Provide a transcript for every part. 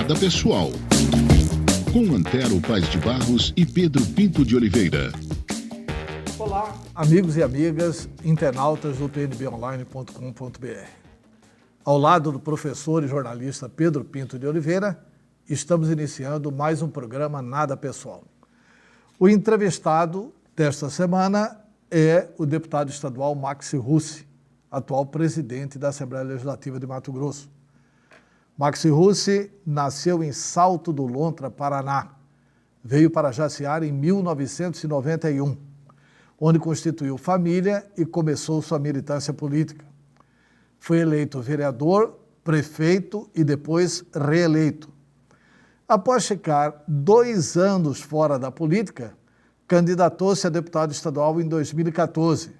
Nada Pessoal, com Antero Paes de Barros e Pedro Pinto de Oliveira. Olá, amigos e amigas, internautas do pnbonline.com.br. Ao lado do professor e jornalista Pedro Pinto de Oliveira, estamos iniciando mais um programa Nada Pessoal. O entrevistado desta semana é o deputado estadual Maxi Russi, atual presidente da Assembleia Legislativa de Mato Grosso. Maxi Russi nasceu em Salto do Lontra, Paraná. Veio para Jaciara em 1991, onde constituiu família e começou sua militância política. Foi eleito vereador, prefeito e depois reeleito. Após ficar 2 anos fora da política, candidatou-se a deputado estadual em 2014,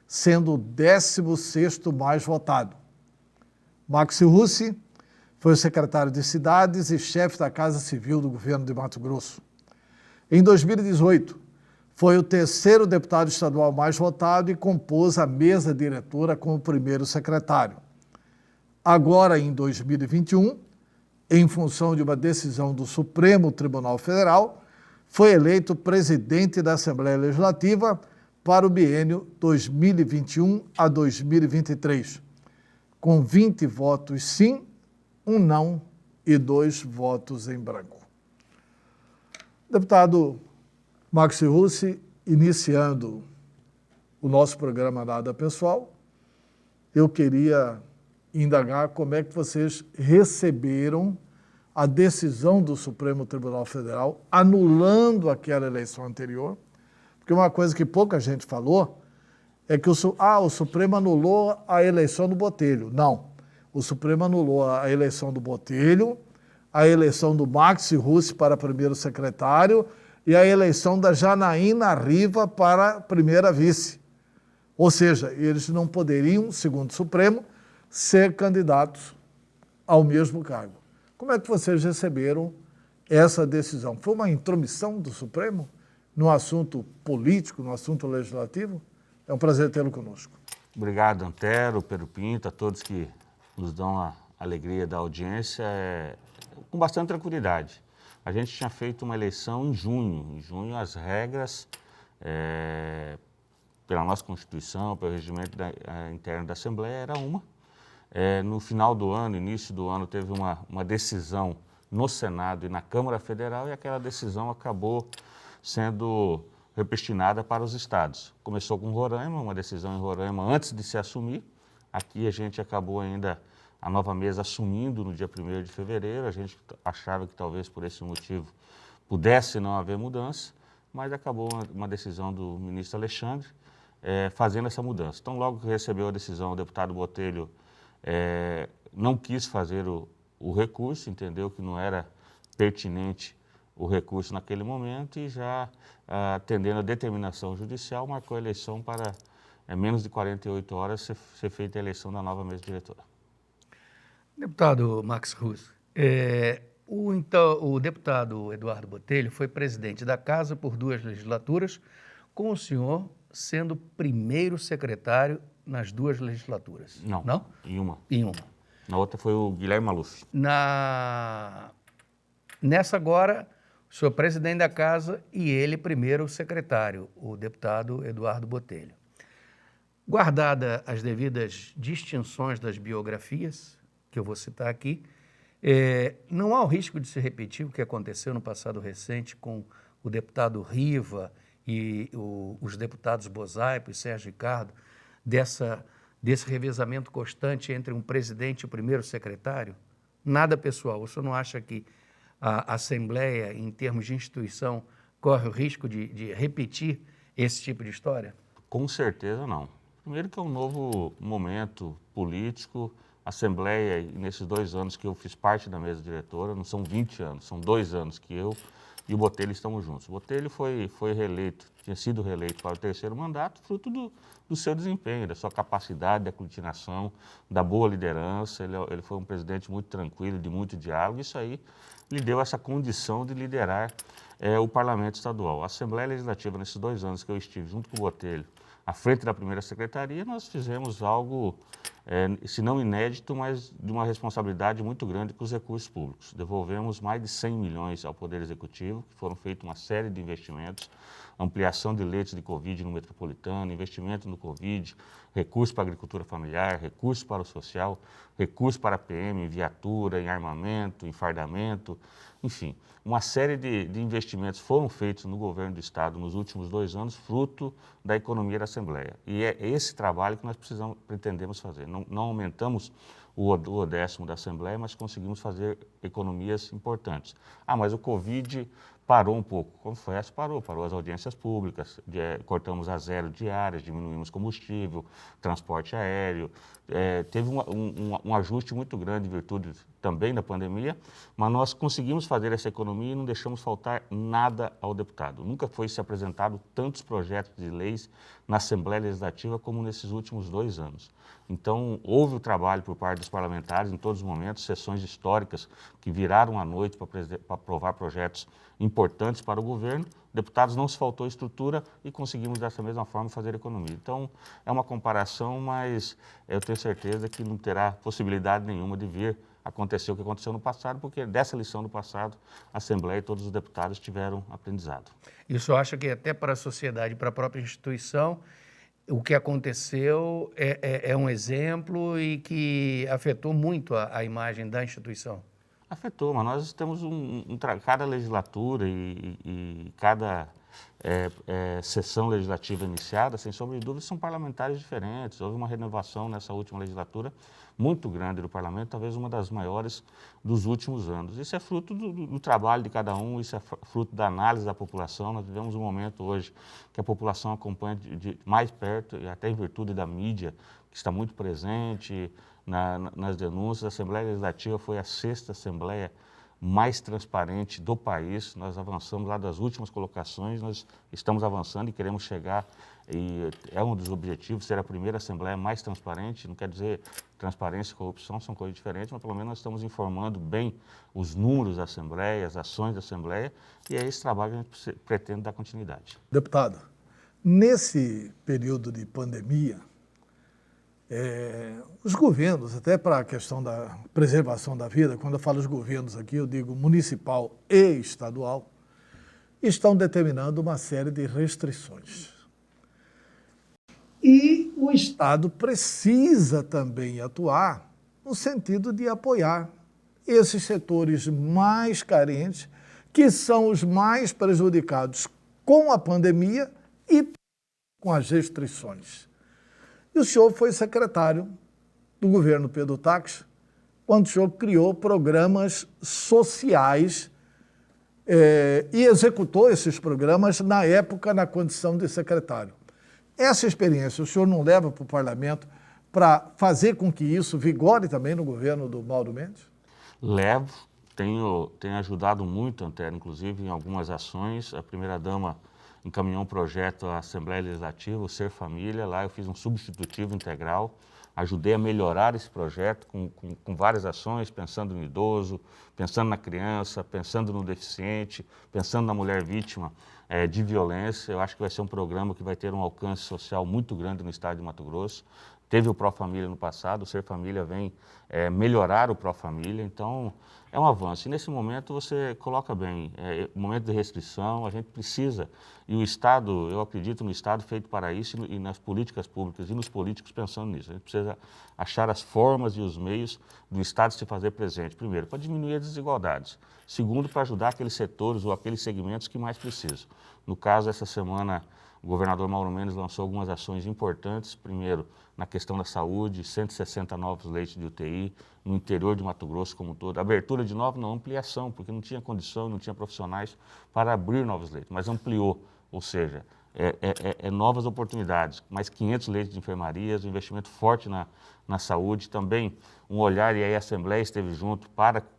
sendo o 16º mais votado. Maxi Russi foi o secretário de Cidades e chefe da Casa Civil do governo de Mato Grosso. Em 2018, foi o 3º deputado estadual mais votado e compôs a mesa diretora como primeiro secretário. Agora, em 2021, em função de uma decisão do Supremo Tribunal Federal, foi eleito presidente da Assembleia Legislativa para o biênio 2021 a 2023, com 20 votos sim, 1 não e 2 votos em branco. Deputado Maxi Russi, iniciando o nosso programa Nada Pessoal, eu queria indagar como é que vocês receberam a decisão do Supremo Tribunal Federal anulando aquela eleição anterior, porque uma coisa que pouca gente falou é que o Supremo anulou a eleição do Botelho. Não, o Supremo anulou a eleição do Botelho, a eleição do Maxi Russi para primeiro secretário e a eleição da Janaína Riva para primeira vice. Ou seja, eles não poderiam, segundo o Supremo, ser candidatos ao mesmo cargo. Como é que vocês receberam essa decisão? Foi uma intromissão do Supremo no assunto político, no assunto legislativo? É um prazer tê-lo conosco. Obrigado, Antero, Pedro Pinto, a todos que nos dão a alegria da audiência, com bastante tranquilidade. A gente tinha feito uma eleição em junho. Em junho, as regras, pela nossa Constituição, pelo regimento interno da Assembleia, era uma. No final do ano, início do ano, teve uma decisão no Senado e na Câmara Federal e aquela decisão acabou sendo repristinada para os estados. Começou com Roraima, uma decisão em Roraima antes de se assumir. Aqui a gente acabou ainda, a nova mesa assumindo no dia 1º de fevereiro. A gente achava que talvez por esse motivo pudesse não haver mudança, mas acabou uma decisão do ministro Alexandre fazendo essa mudança. Então, logo que recebeu a decisão, o deputado Botelho não quis fazer o recurso, entendeu que não era pertinente o recurso naquele momento e já atendendo a determinação judicial, marcou a eleição para menos de 48 horas ser feita a eleição da nova mesa diretora. Deputado Maxi Russi, o deputado Eduardo Botelho foi presidente da Casa por 2 legislaturas, com o senhor sendo primeiro secretário nas 2 legislaturas. Não? Em uma. Em uma. Na outra foi o Guilherme Maluf. Nessa agora, o senhor presidente da Casa e ele primeiro secretário, o deputado Eduardo Botelho. Guardada as devidas distinções das biografias, que eu vou citar aqui, não há o risco de se repetir o que aconteceu no passado recente com o deputado Riva e os deputados Bosaipo e Sérgio Ricardo, desse revezamento constante entre um presidente e o primeiro secretário? Nada pessoal. O senhor não acha que a Assembleia, em termos de instituição, corre o risco de repetir esse tipo de história? Com certeza não. Primeiro que é um novo momento político. A Assembleia, nesses 2 anos que eu fiz parte da mesa diretora, não são 20 anos, são 2 anos que eu e o Botelho estamos juntos. O Botelho foi reeleito, tinha sido reeleito para o 3º mandato, fruto do seu desempenho, da sua capacidade de aglutinação, da boa liderança. Ele foi um presidente muito tranquilo, de muito diálogo. Isso aí lhe deu essa condição de liderar o Parlamento Estadual. A Assembleia Legislativa, nesses 2 anos que eu estive junto com o Botelho, à frente da primeira secretaria, nós fizemos algo se não inédito, mas de uma responsabilidade muito grande com os recursos públicos. Devolvemos mais de 100 milhões ao Poder Executivo, que foram feitos uma série de investimentos, ampliação de leitos de Covid no metropolitano, investimento no Covid, recursos para a agricultura familiar, recursos para o social, recursos para a PM, em viatura, em armamento, em fardamento, enfim. Uma série de investimentos foram feitos no governo do Estado nos últimos 2 anos, fruto da economia da Assembleia. E é esse trabalho que nós pretendemos fazer. Não aumentamos o décimo da Assembleia, mas conseguimos fazer economias importantes. Mas o Covid parou um pouco. Confesso, parou as audiências públicas, cortamos a 0 diárias, diminuímos combustível, transporte aéreo, teve um ajuste muito grande em virtude também da pandemia, mas nós conseguimos fazer essa economia e não deixamos faltar nada ao deputado. Nunca foi se apresentado tantos projetos de leis na Assembleia Legislativa como nesses últimos 2 anos. Então, houve o trabalho por parte dos parlamentares em todos os momentos, sessões históricas que viraram à noite para aprovar projetos importantes para o governo. Deputados, não se faltou estrutura e conseguimos dessa mesma forma fazer economia. Então, é uma comparação, mas eu tenho certeza que não terá possibilidade nenhuma de vir acontecer o que aconteceu no passado, porque dessa lição do passado, a Assembleia e todos os deputados tiveram aprendizado. Isso eu acho que até para a sociedade, para a própria instituição, o que aconteceu é um exemplo e que afetou muito a imagem da instituição. Afetou, mas nós temos cada legislatura e cada sessão legislativa iniciada, sem sombra de dúvida, são parlamentares diferentes. Houve uma renovação nessa última legislatura muito grande do parlamento, talvez uma das maiores dos últimos anos. Isso é fruto do trabalho de cada um, isso é fruto da análise da população. Nós vivemos um momento hoje que a população acompanha de mais perto, e até em virtude da mídia, que está muito presente nas denúncias. A Assembleia Legislativa foi a 6ª Assembleia mais transparente do país. Nós avançamos lá das últimas colocações, nós estamos avançando e queremos chegar, e é um dos objetivos, ser a primeira Assembleia mais transparente. Não quer dizer transparência e corrupção são coisas diferentes, mas pelo menos nós estamos informando bem os números da Assembleia, as ações da Assembleia, e é esse trabalho que a gente pretende dar continuidade. Deputado, nesse período de pandemia, os governos, até para a questão da preservação da vida, quando eu falo os governos aqui, eu digo municipal e estadual, estão determinando uma série de restrições. E o Estado precisa também atuar no sentido de apoiar esses setores mais carentes, que são os mais prejudicados com a pandemia e com as restrições. E o senhor foi secretário do governo Pedro Táxi, quando o senhor criou programas sociais e executou esses programas na época na condição de secretário. Essa experiência o senhor não leva para o parlamento para fazer com que isso vigore também no governo do Mauro Mendes? Levo, tenho ajudado muito, Antero, inclusive em algumas ações. A primeira-dama encaminhou um projeto à Assembleia Legislativa, o Ser Família. Lá eu fiz um substitutivo integral, ajudei a melhorar esse projeto com várias ações, pensando no idoso, pensando na criança, pensando no deficiente, pensando na mulher vítima de violência. Eu acho que vai ser um programa que vai ter um alcance social muito grande no estado de Mato Grosso. Teve o Pró-Família no passado, o Ser Família vem melhorar o Pró-Família, então é um avanço. E nesse momento você coloca bem, momento de restrição, a gente precisa, e o Estado, eu acredito no Estado feito para isso e nas políticas públicas e nos políticos pensando nisso. A gente precisa achar as formas e os meios do Estado se fazer presente. Primeiro, para diminuir as desigualdades. Segundo, para ajudar aqueles setores ou aqueles segmentos que mais precisam. No caso, essa semana, o governador Mauro Mendes lançou algumas ações importantes. Primeiro, na questão da saúde, 160 novos leitos de UTI no interior de Mato Grosso como um todo. Abertura de novos, não, ampliação, porque não tinha condição, não tinha profissionais para abrir novos leitos, mas ampliou, ou seja, novas oportunidades, mais 500 leitos de enfermarias, um investimento forte na saúde, também um olhar, e aí a Assembleia esteve junto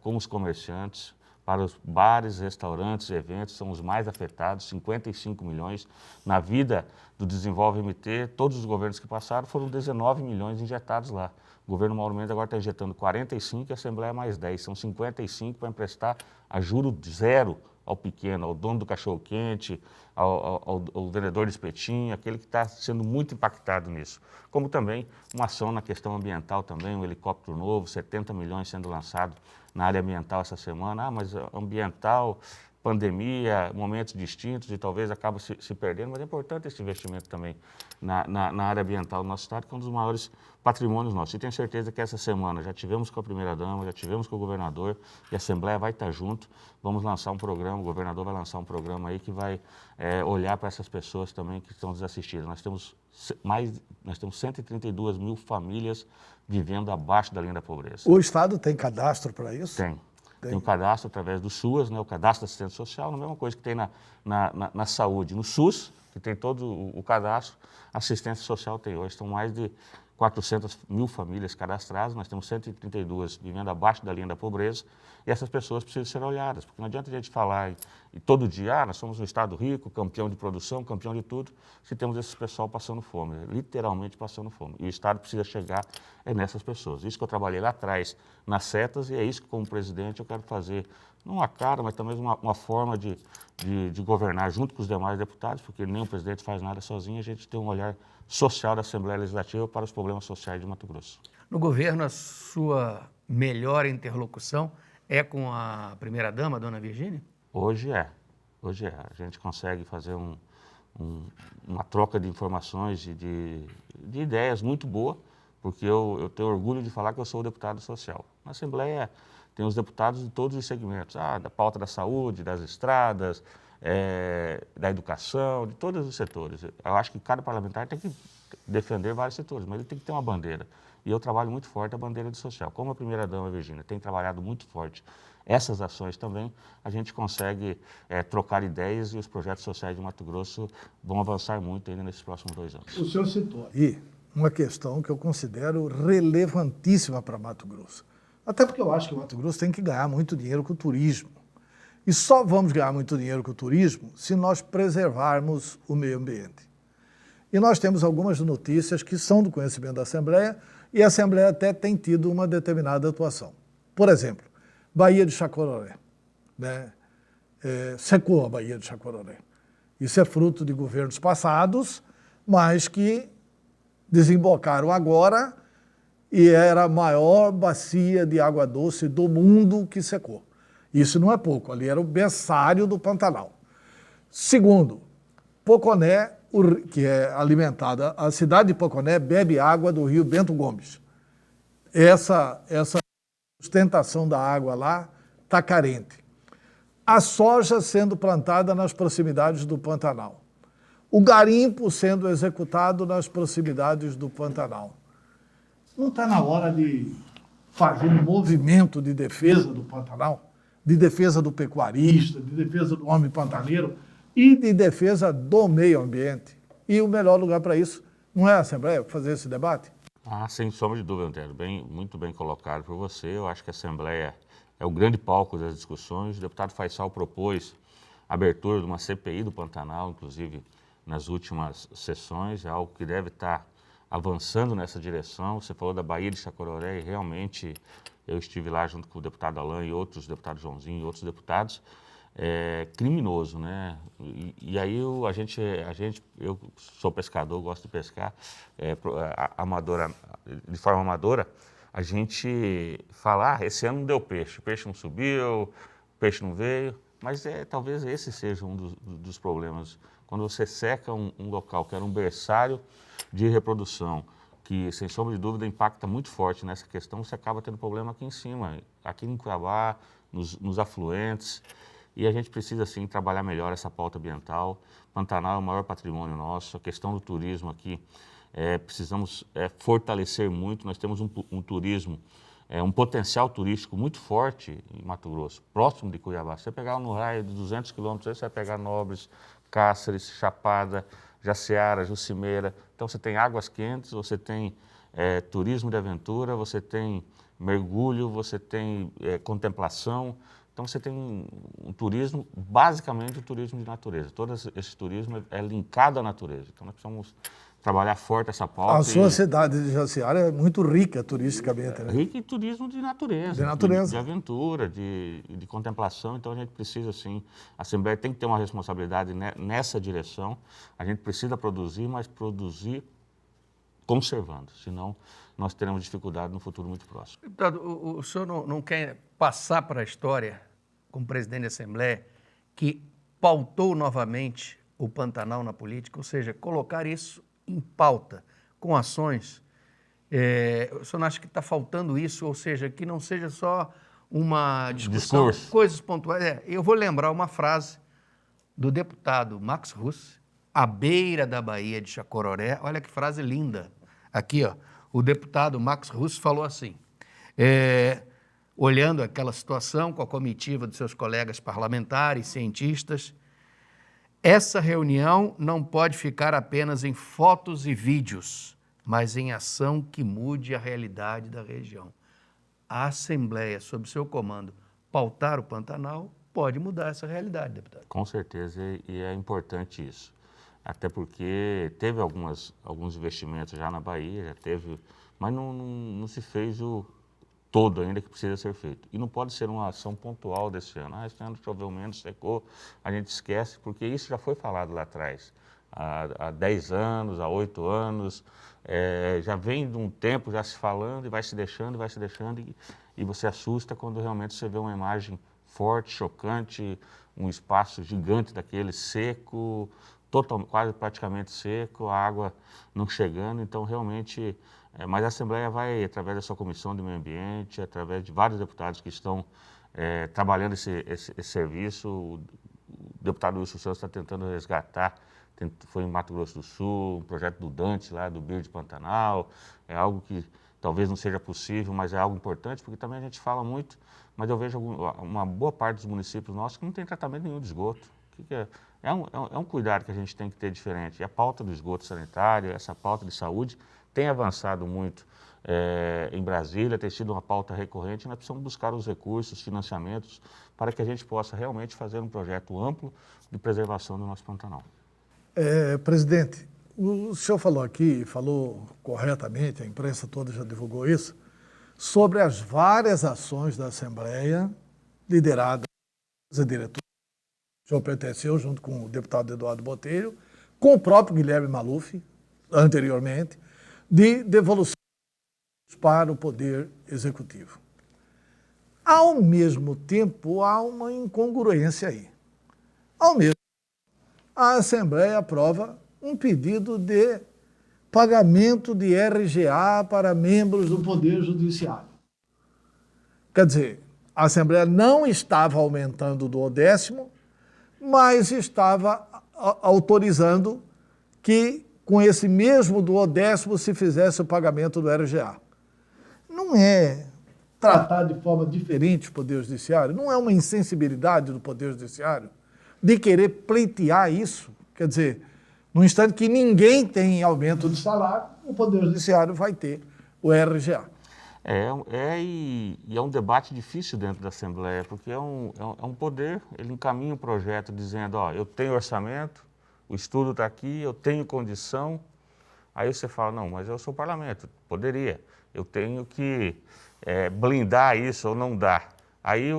com os comerciantes, para os bares, restaurantes, eventos, são os mais afetados, 55 milhões. Na vida do Desenvolve MT, todos os governos que passaram, foram 19 milhões injetados lá. O governo Mauro Mendes agora está injetando 45 e a Assembleia mais 10, são 55 para emprestar a juro zero ao pequeno, ao dono do cachorro-quente, ao vendedor de espetinho, aquele que está sendo muito impactado nisso. Como também uma ação na questão ambiental também, um helicóptero novo, 70 milhões sendo lançado na área ambiental essa semana. Ah, mas ambiental, pandemia, momentos distintos e talvez acaba se perdendo, mas é importante esse investimento também na área ambiental do nosso estado, que é um dos maiores patrimônios nossos. E tenho certeza que essa semana já tivemos com a primeira-dama, já tivemos com o governador, e a Assembleia vai estar junto. Vamos lançar um programa, o governador vai lançar um programa aí que vai olhar para essas pessoas também que estão desassistidas. Nós temos 132 mil famílias vivendo abaixo da linha da pobreza. O Estado tem cadastro para isso? Tem um cadastro através do SUAS, né, o Cadastro de Assistência Social, a mesma coisa que tem na saúde. No SUS, que tem todo o cadastro, assistência social tem hoje. Estão mais de 400 mil famílias cadastradas, nós temos 132 vivendo abaixo da linha da pobreza, e essas pessoas precisam ser olhadas, porque não adianta a gente falar e todo dia, nós somos um estado rico, campeão de produção, campeão de tudo, se temos esse pessoal passando fome, literalmente passando fome. E o estado precisa chegar nessas pessoas. Isso que eu trabalhei lá atrás, nas setas, e é isso que como presidente eu quero fazer, não uma cara, mas também uma forma de governar junto com os demais deputados, porque nem o presidente faz nada sozinho, a gente tem um olhar social da Assembleia Legislativa para os problemas sociais de Mato Grosso. No governo, a sua melhor interlocução é com a primeira-dama, dona Virgínia? Hoje é. A gente consegue fazer uma troca de informações e de ideias muito boa, porque eu tenho orgulho de falar que eu sou o deputado social. Na Assembleia tem os deputados de todos os segmentos, da pauta da saúde, das estradas, da educação, de todos os setores. Eu acho que cada parlamentar tem que defender vários setores, mas ele tem que ter uma bandeira. E eu trabalho muito forte a bandeira do social. Como a primeira-dama, Virgínia, tem trabalhado muito forte essas ações também, a gente consegue trocar ideias e os projetos sociais de Mato Grosso vão avançar muito ainda nesses próximos 2 anos. O senhor citou aí uma questão que eu considero relevantíssima para Mato Grosso. Até porque eu acho que o Mato Grosso tem que ganhar muito dinheiro com o turismo. E só vamos ganhar muito dinheiro com o turismo se nós preservarmos o meio ambiente. E nós temos algumas notícias que são do conhecimento da Assembleia e a Assembleia até tem tido uma determinada atuação. Por exemplo, Baía de Chacororé, né? Secou a Baía de Chacororé. Isso é fruto de governos passados, mas que desembocaram agora e era a maior bacia de água doce do mundo que secou. Isso não é pouco, ali era o berçário do Pantanal. Segundo, Poconé, que é alimentada, a cidade de Poconé bebe água do rio Bento Gomes. Essa sustentação da água lá está carente. A soja sendo plantada nas proximidades do Pantanal. O garimpo sendo executado nas proximidades do Pantanal. Não está na hora de fazer um movimento de defesa do Pantanal? De defesa do pecuarista, de defesa do homem pantaneiro e de defesa do meio ambiente. E o melhor lugar para isso não é a Assembleia fazer esse debate? Sem sombra de dúvida, Antero. Muito bem colocado por você. Eu acho que a Assembleia é o grande palco das discussões. O deputado Faisal propôs a abertura de uma CPI do Pantanal, inclusive nas últimas sessões, é algo que deve estar avançando nessa direção. Você falou da Baía de Chacororé e realmente eu estive lá junto com o deputado Alain e outros deputados, Joãozinho e outros deputados, criminoso, né? E aí eu sou pescador, gosto de pescar, de forma amadora, a gente fala, esse ano não deu peixe, o peixe não subiu, o peixe não veio, mas talvez esse seja um dos problemas. Quando você seca um local que era um berçário de reprodução, que, sem sombra de dúvida, impacta muito forte nessa questão, você acaba tendo problema aqui em cima, aqui em Cuiabá, nos afluentes, e a gente precisa, sim, trabalhar melhor essa pauta ambiental. Pantanal é o maior patrimônio nosso, a questão do turismo aqui, precisamos fortalecer muito, nós temos um turismo, um potencial turístico muito forte em Mato Grosso, próximo de Cuiabá. Se você pegar no raio de 200 quilômetros, você vai pegar Nobres, Cáceres, Chapada, Jaciara, Jucimeira. Então você tem águas quentes, você tem turismo de aventura, você tem mergulho, você tem contemplação. Então você tem um turismo, basicamente um turismo de natureza. Todo esse turismo é linkado à natureza. Então nós precisamos trabalhar forte essa pauta. A sua cidade de Jaciara é muito rica turisticamente, né? Rica em turismo de natureza. De natureza. De aventura, de contemplação. Então a gente precisa, sim, a Assembleia tem que ter uma responsabilidade nessa direção. A gente precisa produzir, mas produzir conservando. Senão nós teremos dificuldade no futuro muito próximo. Deputado, o senhor não quer passar para a história, como presidente da Assembleia, que pautou novamente o Pantanal na política, ou seja, colocar isso em pauta, com ações? O senhor não acha que está faltando isso, ou seja, que não seja só uma discussão, coisas pontuais? Eu vou lembrar uma frase do deputado Max Russe, à beira da Baía de Chacororé. Olha que frase linda. Aqui, ó, o deputado Max Russe falou assim, olhando aquela situação com a comitiva dos seus colegas parlamentares, cientistas: essa reunião não pode ficar apenas em fotos e vídeos, mas em ação que mude a realidade da região. A Assembleia, sob seu comando, pautar o Pantanal, pode mudar essa realidade, deputado. Com certeza, e é importante isso. Até porque teve alguns investimentos já na Bahia, já teve, mas não se fez o todo ainda que precisa ser feito. E não pode ser uma ação pontual desse ano. Esse ano choveu menos, secou, a gente esquece, porque isso já foi falado lá atrás. Há 10 anos, há 8 anos, já vem de um tempo já se falando e vai se deixando, e você assusta quando realmente você vê uma imagem forte, chocante, um espaço gigante daquele seco, quase praticamente seco, a água não chegando. Então realmente, mas a Assembleia vai, através da sua Comissão de Meio Ambiente, através de vários deputados que estão trabalhando esse serviço, o deputado Wilson Santos está tentando resgatar, foi em Mato Grosso do Sul, um projeto do Dante lá, do Bier de Pantanal, é algo que talvez não seja possível, mas é algo importante, porque também a gente fala muito, mas eu vejo uma boa parte dos municípios nossos que não tem tratamento nenhum de esgoto. É um cuidado que a gente tem que ter diferente. E a pauta do esgoto sanitário, essa pauta de saúde, tem avançado muito em Brasília, tem sido uma pauta recorrente. Nós precisamos buscar os recursos, financiamentos, para que a gente possa realmente fazer um projeto amplo de preservação do nosso Pantanal. Presidente, o senhor falou aqui, falou corretamente, a imprensa toda já divulgou isso, sobre as várias ações da Assembleia, lideradas a diretora. O senhor pertenceu, junto com o deputado Eduardo Botelho, com o próprio Guilherme Maluf, anteriormente, de devolução para o Poder Executivo. Ao mesmo tempo, há uma incongruência aí. Ao mesmo tempo, a Assembleia aprova um pedido de pagamento de RGA para membros do Poder Judiciário. Quer dizer, a Assembleia não estava aumentando o 10º, mas estava autorizando que com esse mesmo do 10º se fizesse o pagamento do RGA. Não é tratar de forma diferente o Poder Judiciário? Não é uma insensibilidade do Poder Judiciário de querer pleitear isso? Quer dizer, no instante que ninguém tem aumento de salário, o Poder Judiciário vai ter o RGA. E é um debate difícil dentro da Assembleia, porque é um poder, ele encaminha um projeto dizendo, ó, eu tenho orçamento, o estudo está aqui, eu tenho condição. Aí você fala, não, mas eu sou parlamento, poderia, eu tenho que blindar isso ou não dar. Aí,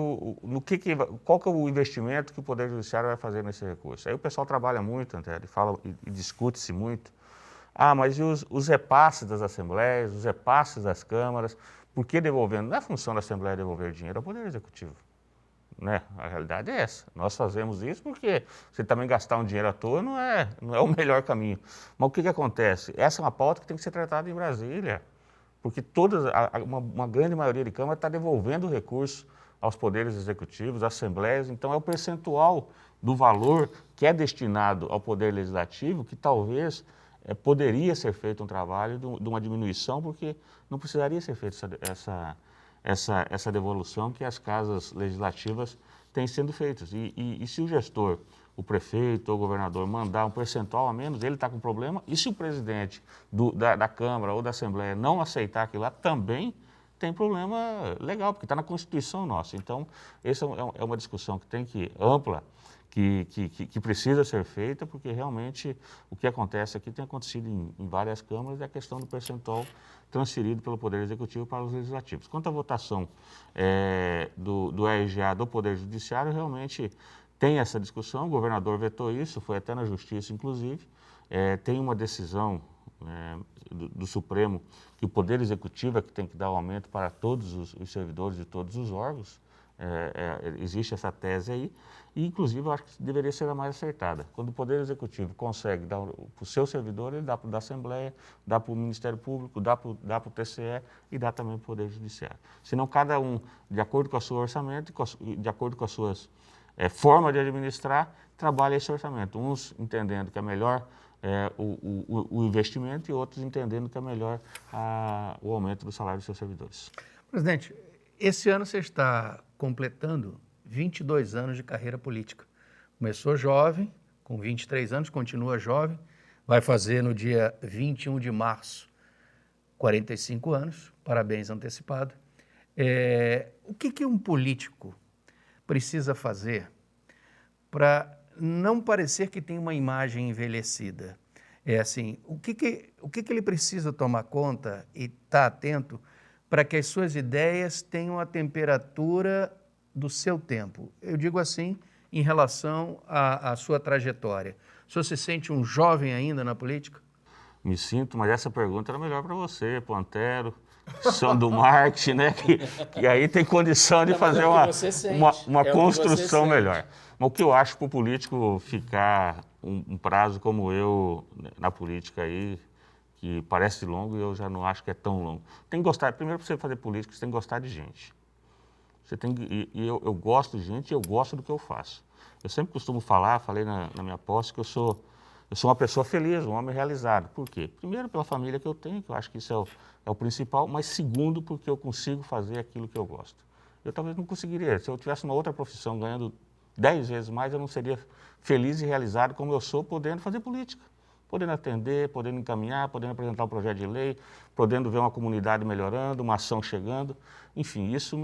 qual que é o investimento que o Poder Judiciário vai fazer nesse recurso? Aí o pessoal trabalha muito, André, ele fala e discute-se muito. Ah, mas e os repasses das assembleias, os repasses das câmaras, por que devolvendo? Não é função da Assembleia devolver dinheiro ao Poder Executivo. Né? A realidade é essa. Nós fazemos isso porque você também gastar um dinheiro à toa não é o melhor caminho. Mas o que acontece? Essa é uma pauta que tem que ser tratada em Brasília, porque uma grande maioria de câmaras está devolvendo o recurso aos poderes executivos, às assembleias. Então é o percentual do valor que é destinado ao Poder Legislativo que talvez poderia ser feito um trabalho de uma diminuição, porque não precisaria ser feita essa devolução que as casas legislativas têm sendo feitas. E se o gestor, o prefeito ou o governador mandar um percentual a menos, ele está com problema. E se o presidente da Câmara ou da Assembleia não aceitar aquilo lá, também tem problema legal, porque está na Constituição nossa. Então, essa é uma discussão que tem que ampla, que precisa ser feita, porque realmente o que acontece aqui tem acontecido em várias câmaras, é a questão do percentual transferido pelo Poder Executivo para os legislativos. Quanto à votação do RGA do Poder Judiciário, realmente tem essa discussão, o governador vetou isso, foi até na Justiça, inclusive, tem uma decisão do Supremo que o Poder Executivo é que tem que dar o aumento para todos os servidores de todos os órgãos. Existe essa tese aí, e inclusive eu acho que deveria ser a mais acertada. Quando o Poder Executivo consegue dar para o seu servidor, ele dá para a Assembleia, dá para o Ministério Público, dá para o TCE e dá também para o Poder Judiciário. Senão cada um, de acordo com o seu orçamento e de acordo com as suas formas de administrar, trabalha esse orçamento. Uns entendendo que é melhor o investimento e outros entendendo que é melhor o aumento do salário dos seus servidores. Presidente, esse ano você está completando 22 anos de carreira política. Começou jovem, com 23 anos, continua jovem, vai fazer no dia 21 de março 45 anos, parabéns antecipado. O que um político precisa fazer para não parecer que tem uma imagem envelhecida? O que ele precisa tomar conta e estar atento para que as suas ideias tenham a temperatura do seu tempo? Eu digo assim, em relação à sua trajetória. O senhor se sente um jovem ainda na política? Me sinto, mas essa pergunta era melhor para você, Pantero, são do marketing, né? Que aí tem condição de fazer uma construção melhor. Mas o que eu acho para o político ficar um prazo como eu na política aí, que parece longo e eu já não acho que é tão longo. Tem que gostar, primeiro para você fazer política, você tem que gostar de gente. Você tem que, eu gosto de gente e eu gosto do que eu faço. Eu sempre costumo falar, falei na minha posse, que eu sou uma pessoa feliz, um homem realizado. Por quê? Primeiro pela família que eu tenho, que eu acho que isso é o principal, mas segundo porque eu consigo fazer aquilo que eu gosto. Eu talvez não conseguiria, se eu tivesse uma outra profissão ganhando 10 vezes mais, eu não seria feliz e realizado como eu sou, podendo fazer política. Podendo atender, podendo encaminhar, podendo apresentar um projeto de lei, podendo ver uma comunidade melhorando, uma ação chegando. Enfim, isso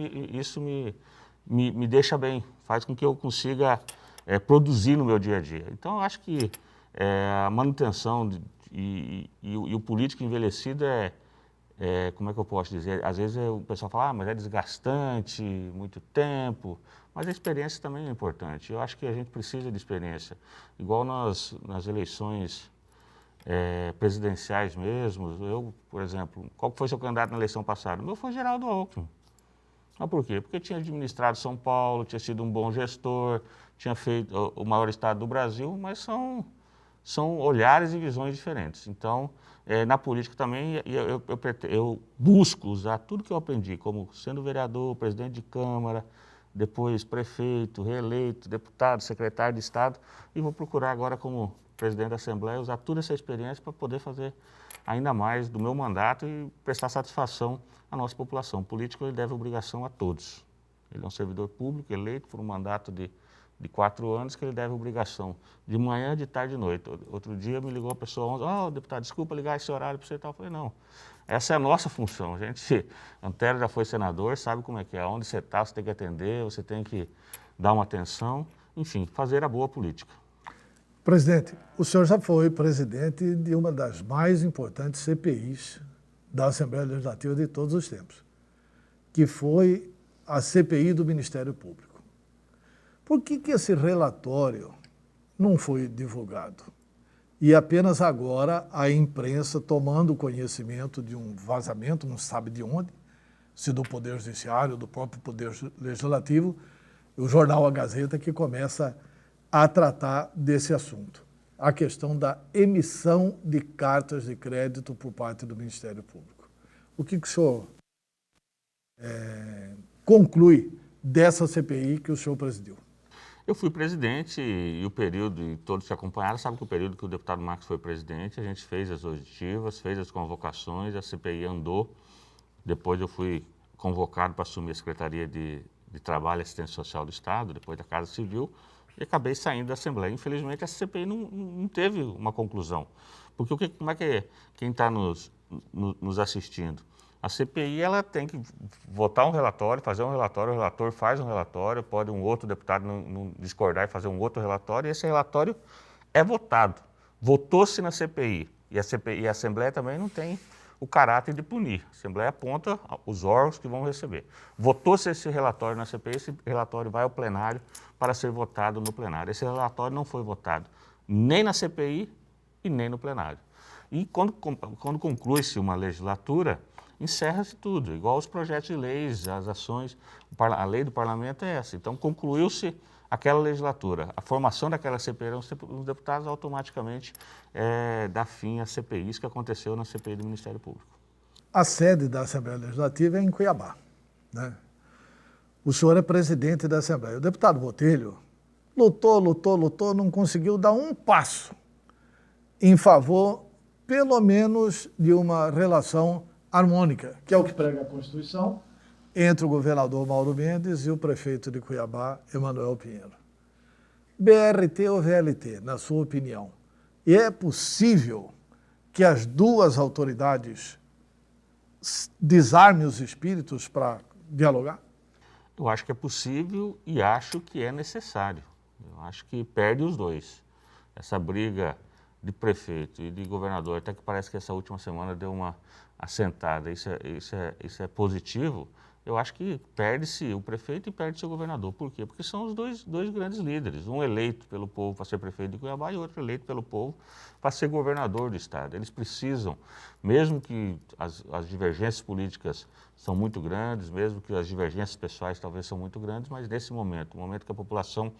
me deixa bem, faz com que eu consiga produzir no meu dia a dia. Então, eu acho que a manutenção e o político envelhecido como é que eu posso dizer? Às vezes o pessoal fala, mas é desgastante, muito tempo, mas a experiência também é importante. Eu acho que a gente precisa de experiência. Igual nas eleições presidenciais mesmo, eu, por exemplo, qual foi seu candidato na eleição passada? O meu foi Geraldo Alckmin. Mas por quê? Porque tinha administrado São Paulo, tinha sido um bom gestor, tinha feito o maior estado do Brasil, mas são olhares e visões diferentes. Então, na política também, eu busco usar tudo que eu aprendi, como sendo vereador, presidente de Câmara, depois prefeito, reeleito, deputado, secretário de Estado, e vou procurar agora como presidente da Assembleia usar toda essa experiência para poder fazer ainda mais do meu mandato e prestar satisfação à nossa população. O político ele deve obrigação a todos. Ele é um servidor público eleito por um mandato de 4 anos que ele deve obrigação de manhã, de tarde e de noite. Outro dia me ligou uma pessoa, deputado, desculpa ligar esse horário para você e tal. Eu falei, não, essa é a nossa função. Antero já foi senador, sabe como é que é. Onde você está, você tem que atender, você tem que dar uma atenção, enfim, fazer a boa política. Presidente, o senhor já foi presidente de uma das mais importantes CPIs da Assembleia Legislativa de todos os tempos, que foi a CPI do Ministério Público. Por que esse relatório não foi divulgado? E apenas agora a imprensa tomando conhecimento de um vazamento, não sabe de onde, se do Poder Judiciário, do próprio Poder Legislativo, o jornal A Gazeta que começa a tratar desse assunto, a questão da emissão de cartas de crédito por parte do Ministério Público. O que o senhor conclui dessa CPI que o senhor presidiu? Eu fui presidente e o período, e todos que acompanharam, sabem que o período que o deputado Marcos foi presidente, a gente fez as auditivas, fez as convocações, a CPI andou. Depois eu fui convocado para assumir a Secretaria de Trabalho e Assistência Social do Estado, depois da Casa Civil, e acabei saindo da Assembleia. Infelizmente, essa CPI não teve uma conclusão. Porque como é que quem está nos assistindo? A CPI ela tem que votar um relatório, fazer um relatório, o relator faz um relatório, pode um outro deputado não discordar e fazer um outro relatório, e esse relatório é votado. Votou-se na CPI, e a Assembleia também não tem o caráter de punir. A Assembleia aponta os órgãos que vão receber. Votou-se esse relatório na CPI, esse relatório vai ao plenário para ser votado no plenário. Esse relatório não foi votado nem na CPI e nem no plenário. E quando conclui-se uma legislatura, encerra-se tudo, igual os projetos de leis, as ações, a lei do parlamento é essa. Então, concluiu-se aquela legislatura, a formação daquela CPI, os deputados automaticamente dá fim às CPIs que aconteceu na CPI do Ministério Público. A sede da Assembleia Legislativa é em Cuiabá, né? O senhor é presidente da Assembleia. O deputado Botelho lutou, não conseguiu dar um passo em favor, pelo menos, de uma relação harmônica, que é o que prega a Constituição, entre o governador Mauro Mendes e o prefeito de Cuiabá, Emanuel Pinheiro. BRT ou VLT, na sua opinião? E é possível que as duas autoridades desarmem os espíritos para dialogar? Eu acho que é possível e acho que é necessário. Eu acho que perde os dois. Essa briga de prefeito e de governador, até que parece que essa última semana deu uma assentada, isso é positivo. Eu acho que perde-se o prefeito e perde-se o governador. Por quê? Porque são os dois grandes líderes, um eleito pelo povo para ser prefeito de Cuiabá e outro eleito pelo povo para ser governador do estado. Eles precisam, mesmo que as divergências políticas são muito grandes, mesmo que as divergências pessoais talvez são muito grandes, mas nesse momento, o momento que a população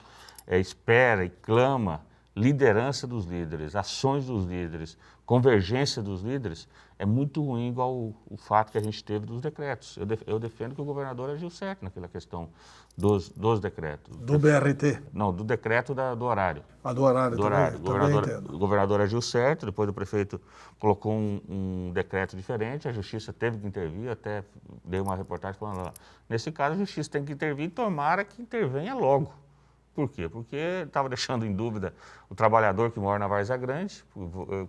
espera e clama liderança dos líderes, ações dos líderes, convergência dos líderes, é muito ruim igual o fato que a gente teve dos decretos. Eu defendo que o governador agiu certo naquela questão dos decretos. Do BRT? Não, do decreto do horário. Do horário, do horário. também O governador agiu certo, depois o prefeito colocou um decreto diferente, a justiça teve que intervir, até dei uma reportagem falando lá. Nesse caso, a justiça tem que intervir e tomara que intervenha logo. Por quê? Porque estava deixando em dúvida o trabalhador que mora na Várzea Grande,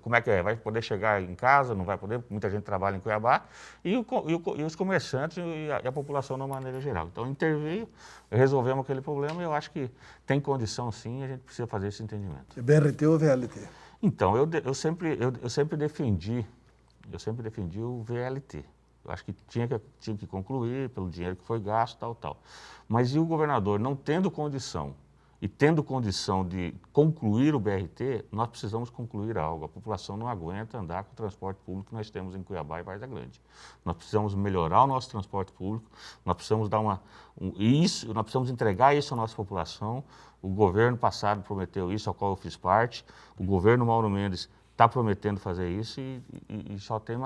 como é que é? Vai poder chegar em casa, não vai poder, muita gente trabalha em Cuiabá, e os comerciantes e a população de uma maneira geral. Então, interveio, resolvemos aquele problema e eu acho que tem condição sim, a gente precisa fazer esse entendimento. BRT ou VLT? Então, eu sempre defendi o VLT. Eu acho que tinha que concluir pelo dinheiro que foi gasto, tal. Mas e o governador não tendo condição e tendo condição de concluir o BRT, nós precisamos concluir algo. A população não aguenta andar com o transporte público que nós temos em Cuiabá e Várzea Grande. Nós precisamos melhorar o nosso transporte público, nós precisamos nós precisamos entregar isso à nossa população. O governo passado prometeu isso, ao qual eu fiz parte. O governo Mauro Mendes está prometendo fazer isso e só tem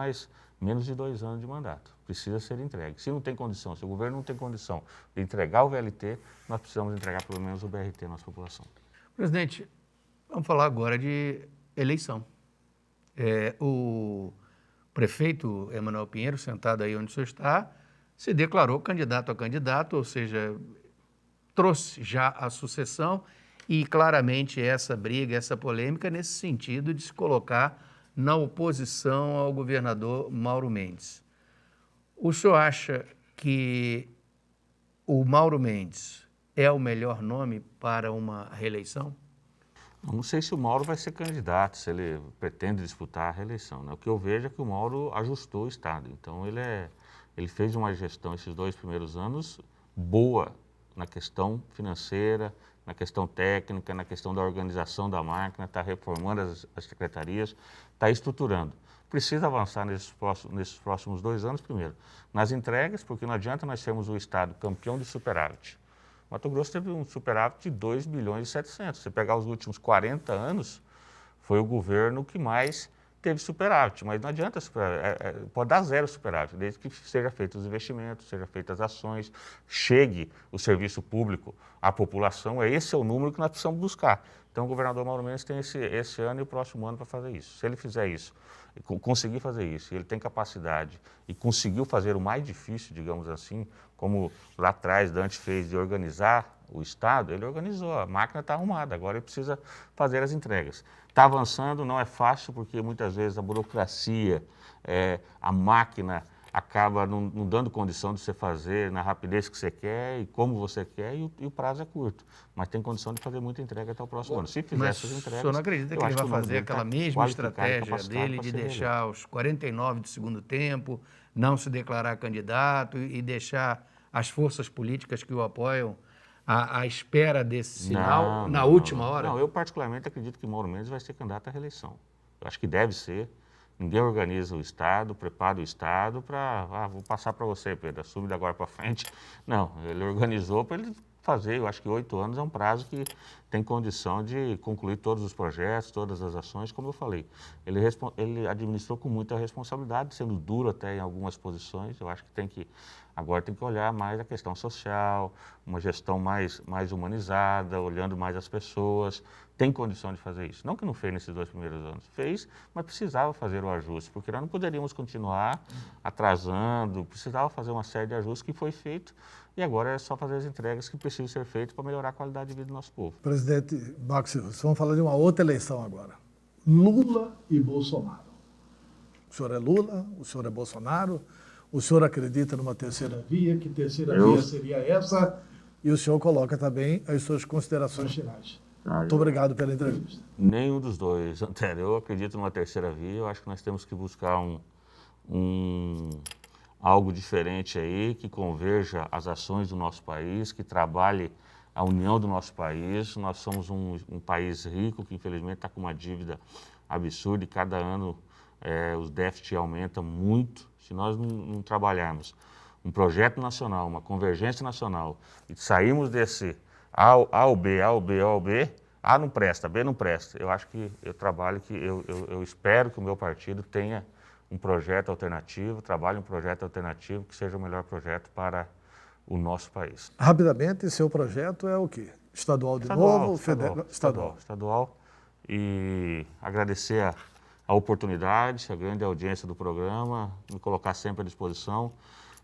menos de 2 anos de mandato. Precisa ser entregue. Se não tem condição, se o governo não tem condição de entregar o VLT, nós precisamos entregar pelo menos o BRT à nossa população. Presidente, vamos falar agora de eleição. O prefeito Emanuel Pinheiro, sentado aí onde o senhor está, se declarou candidato a candidato, ou seja, trouxe já a sucessão e claramente essa briga, essa polêmica nesse sentido de se colocar na oposição ao governador Mauro Mendes. O senhor acha que o Mauro Mendes é o melhor nome para uma reeleição? Não sei se o Mauro vai ser candidato, se ele pretende disputar a reeleição, né? O que eu vejo é que o Mauro ajustou o Estado. Então, ele fez uma gestão esses 2 primeiros anos boa na questão financeira, na questão técnica, na questão da organização da máquina, está reformando as secretarias, está estruturando. Precisa avançar nesses próximos 2 anos, primeiro, nas entregas, porque não adianta nós sermos o Estado campeão de superávit. Mato Grosso teve um superávit de 2 bilhões e 700. Você pegar os últimos 40 anos, foi o governo que mais teve superávit, mas não adianta superávit, pode dar 0 superávit, desde que sejam feitos os investimentos, sejam feitas ações, chegue o serviço público à população, esse é o número que nós precisamos buscar. Então o governador Mauro Mendes tem esse ano e o próximo ano para fazer isso. Se ele fizer isso, conseguir fazer isso, ele tem capacidade e conseguiu fazer o mais difícil, digamos assim, como lá atrás Dante fez de organizar o Estado, ele organizou, a máquina está arrumada, agora ele precisa fazer as entregas. Está avançando, não é fácil, porque muitas vezes a burocracia, a máquina acaba não dando condição de você fazer na rapidez que você quer e como você quer, e o prazo é curto. Mas tem condição de fazer muita entrega até o próximo ano. Se fizer essas entregas... O senhor não acredita que ele vai fazer aquela mesma estratégia dele de deixar os 49 do segundo tempo, não se declarar candidato e deixar as forças políticas que o apoiam à espera desse sinal na última hora? Não, eu particularmente acredito que Mauro Mendes vai ser candidato à reeleição. Eu acho que deve ser. Ninguém organiza o Estado, prepara o Estado para, vou passar para você, Pedro, assume de agora para frente. Não, ele organizou para ele fazer, eu acho que 8 anos é um prazo que tem condição de concluir todos os projetos, todas as ações, como eu falei. Ele administrou com muita responsabilidade, sendo duro até em algumas posições. Eu acho que agora tem que olhar mais a questão social, uma gestão mais humanizada, olhando mais as pessoas. Tem condição de fazer isso. Não que não fez nesses 2 primeiros anos. Fez, mas precisava fazer o ajuste, porque nós não poderíamos continuar atrasando, precisava fazer uma série de ajustes que foi feito, e agora é só fazer as entregas que precisam ser feitas para melhorar a qualidade de vida do nosso povo. Presidente Marco Silva, vamos falar de uma outra eleição agora. Lula e Bolsonaro. O senhor é Lula, o senhor é Bolsonaro, o senhor acredita numa terceira via, que terceira via seria essa, e o senhor coloca também as suas considerações finais. Muito obrigado pela entrevista. Nenhum dos dois, Antero. Eu acredito numa terceira via, eu acho que nós temos que buscar algo diferente aí, que converja as ações do nosso país, que trabalhe a união do nosso país. Nós somos um país rico que infelizmente está com uma dívida absurda e cada ano os déficits aumentam muito. Se nós não trabalharmos um projeto nacional, uma convergência nacional e sairmos desse A ou B, A ou B, A ou B, A não presta, B não presta. Eu acho que eu espero que o meu partido tenha um projeto alternativo, trabalhe um projeto alternativo que seja o melhor projeto para o nosso país. Rapidamente, seu projeto é o quê? Estadual de novo? Estadual. E agradecer a oportunidade, a grande audiência do programa, me colocar sempre à disposição.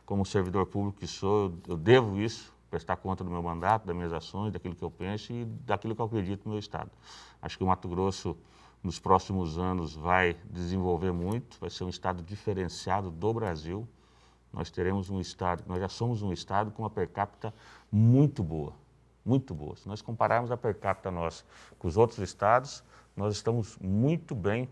Como servidor público que sou, eu devo isso, prestar conta do meu mandato, das minhas ações, daquilo que eu penso e daquilo que eu acredito no meu Estado. Acho que o Mato Grosso, nos próximos anos, vai desenvolver muito, vai ser um Estado diferenciado do Brasil. Nós teremos um Estado, nós já somos um Estado com uma per capita muito boa, muito boa. Se nós compararmos a per capita nossa com os outros estados, nós estamos muito bem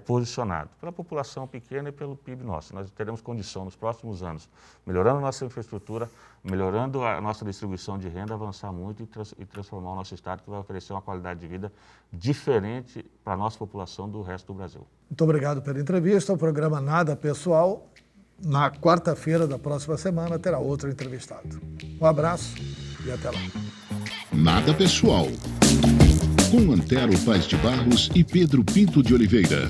posicionados, pela população pequena e pelo PIB nosso. Nós teremos condição nos próximos anos, melhorando a nossa infraestrutura, melhorando a nossa distribuição de renda, avançar muito e transformar o nosso Estado, que vai oferecer uma qualidade de vida diferente para a nossa população do resto do Brasil. Muito obrigado pela entrevista. O programa Nada Pessoal, na quarta-feira da próxima semana, terá outro entrevistado. Um abraço e até lá. Nada Pessoal, com Antero Paz de Barros e Pedro Pinto de Oliveira.